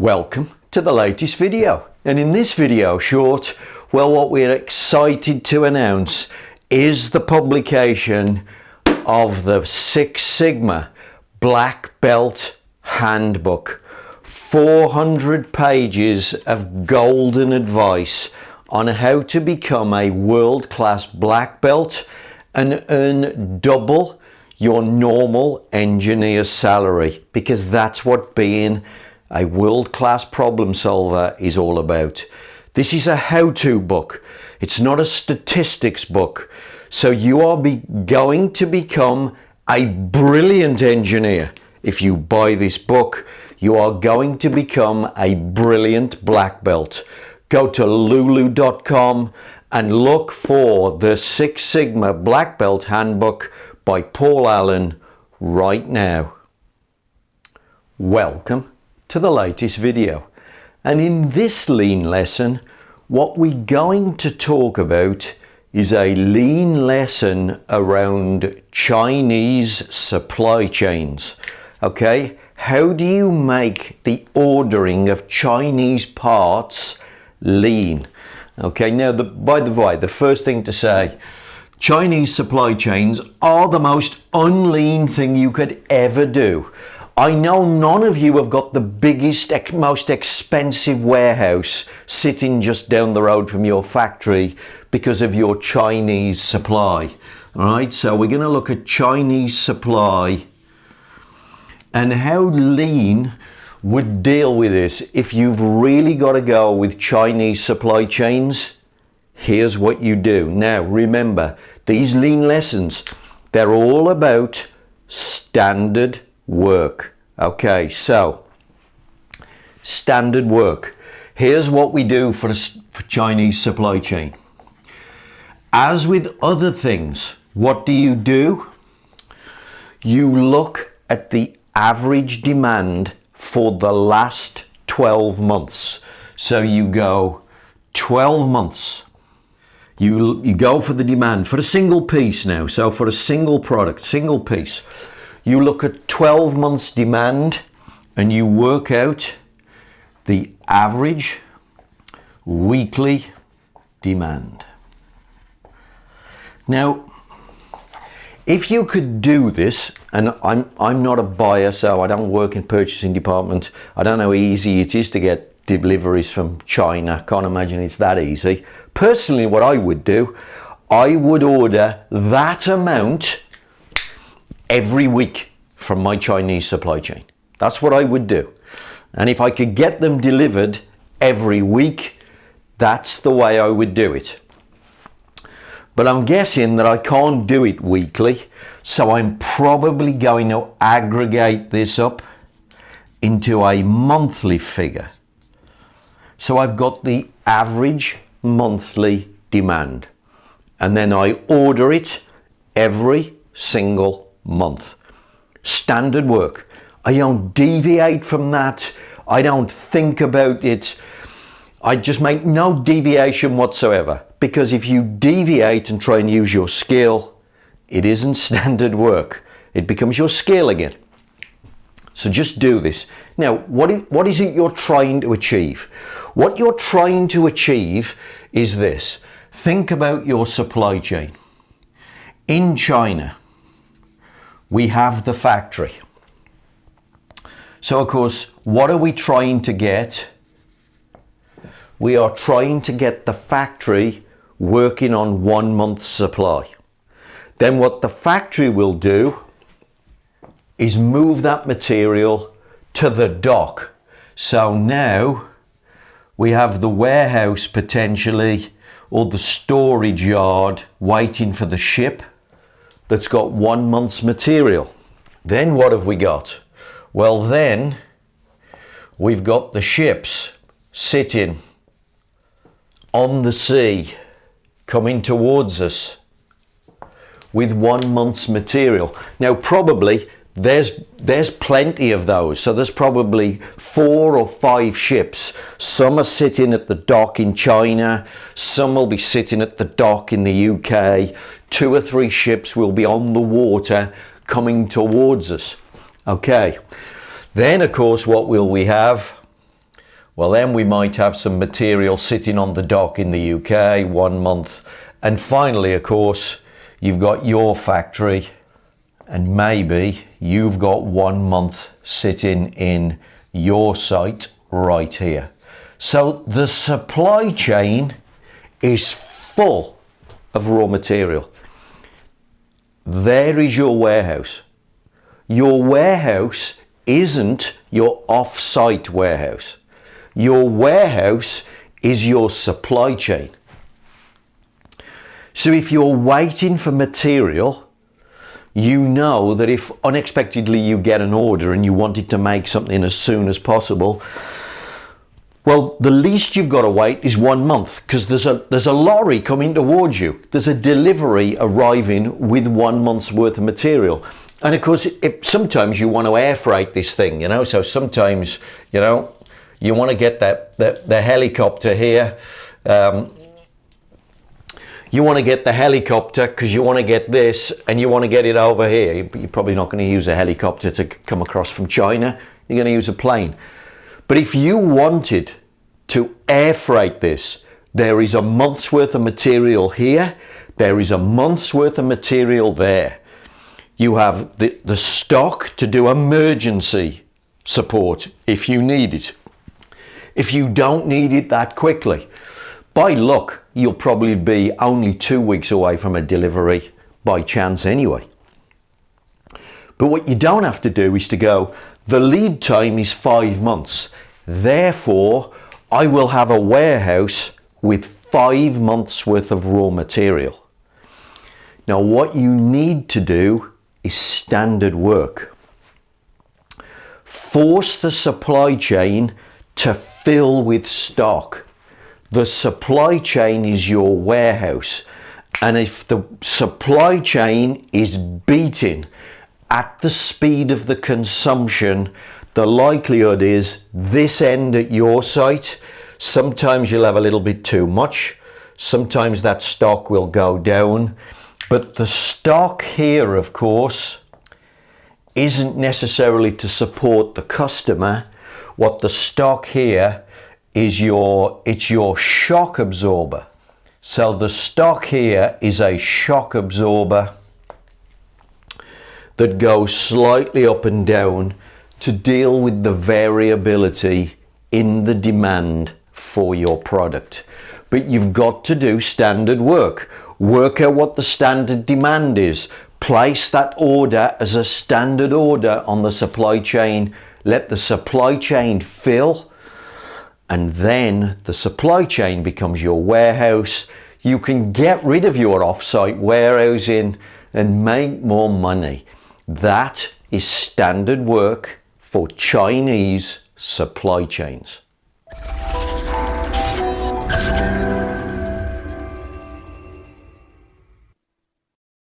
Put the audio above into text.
Welcome to the latest video, and in this video short, well, what we're excited to announce is the publication of the Six Sigma Black Belt Handbook. 400 pages of golden advice on how to become a world-class black belt and earn double your normal engineer salary, because that's what being a world-class problem solver is all about. This is a how-to book. It's not a statistics book. So you are going to become a brilliant engineer. If you buy this book, you are going to become a brilliant black belt. Go to lulu.com and look for the Six Sigma Black Belt Handbook by Paul Allen right now. Welcome to the latest video, and in this lean lesson what we're going to talk about is a lean lesson around Chinese supply chains. Okay, how do you make the ordering of Chinese parts lean? Okay, now by the way, the first thing to say, Chinese supply chains are the most unlean thing you could ever do. I know none of you have got the biggest, most expensive warehouse sitting just down the road from your factory because of your Chinese supply. All right, so we're going to look at Chinese supply and how lean would deal with this. If you've really got to go with Chinese supply chains, here's what you do. Now, remember, these lean lessons, they're all about standard work. Okay, so standard work. Here's what we do for Chinese supply chain. As with other things, what do? You look at the average demand for the last 12 months. So you go 12 months. You go for the demand for a single piece now. So for a single product, single piece, you look at 12 months demand and you work out the average weekly demand. Now, if you could do this, and I'm not a buyer, so I don't work in purchasing department. I don't know how easy it is to get deliveries from China. Can't imagine it's that easy. Personally, what I would do, I would order that amount every week from my Chinese supply chain. That's what I would do. And if I could get them delivered every week, that's the way I would do it. But I'm guessing that I can't do it weekly, so I'm probably going to aggregate this up into a monthly figure. So I've got the average monthly demand, and then I order it every single month. Standard work. I don't deviate from that. I don't think about it. I just make no deviation whatsoever, because if you deviate and try and use your skill, it isn't standard work. It becomes your skill again. So just do this. Now, what is it you're trying to achieve? What you're trying to achieve is this. Think about your supply chain. In China, we have the factory. So of course, what are we trying to get? We are trying to get the factory working on 1 month's supply. Then what the factory will do is move that material to the dock. So now we have the warehouse potentially, or the storage yard, waiting for the ship that's got 1 month's material. Then what have we got? Well, then we've got the ships sitting on the sea coming towards us with 1 month's material. Now probably there's plenty of those, so there's probably 4 or 5 ships. Some are sitting at the dock in China, some will be sitting at the dock in the UK, 2 or 3 ships will be on the water coming towards us. Okay, then of course what will we have? Well, then we might have some material sitting on the dock in the UK 1 month. And finally, of course, you've got your factory, and maybe you've got 1 month sitting in your site right here. So the supply chain is full of raw material. There is your warehouse. Your warehouse isn't your off-site warehouse. Your warehouse is your supply chain. So if you're waiting for material, you know that if unexpectedly you get an order and you wanted to make something as soon as possible, well, the least you've got to wait is 1 month, because there's a lorry coming towards you. There's a delivery arriving with 1 month's worth of material. And of course, sometimes you want to air freight this thing, you know, so sometimes, you know, you want to get the helicopter here. You want to get the helicopter because you want to get this and you want to get it over here. You're probably not going to use a helicopter to come across from China. You're going to use a plane. But if you wanted to air freight this, there is a month's worth of material here. There is a month's worth of material there. You have the stock to do emergency support if you need it. If you don't need it that quickly, by luck, you'll probably be only 2 weeks away from a delivery by chance anyway. But what you don't have to do is to go, the lead time is 5 months. Therefore, I will have a warehouse with 5 months worth of raw material. Now, what you need to do is standard work. Force the supply chain to fill with stock. The supply chain is your warehouse. And if the supply chain is beating at the speed of the consumption, the likelihood is this end at your site, sometimes you'll have a little bit too much. Sometimes that stock will go down. But the stock here, of course, isn't necessarily to support the customer. What the stock here is it's your shock absorber. So the stock here is a shock absorber that goes slightly up and down to deal with the variability in the demand for your product. But you've got to do standard work. Work out what the standard demand is. Place that order as a standard order on the supply chain. Let the supply chain fill, and then the supply chain becomes your warehouse. You can get rid of your off-site warehousing and make more money. That is standard work for Chinese supply chains.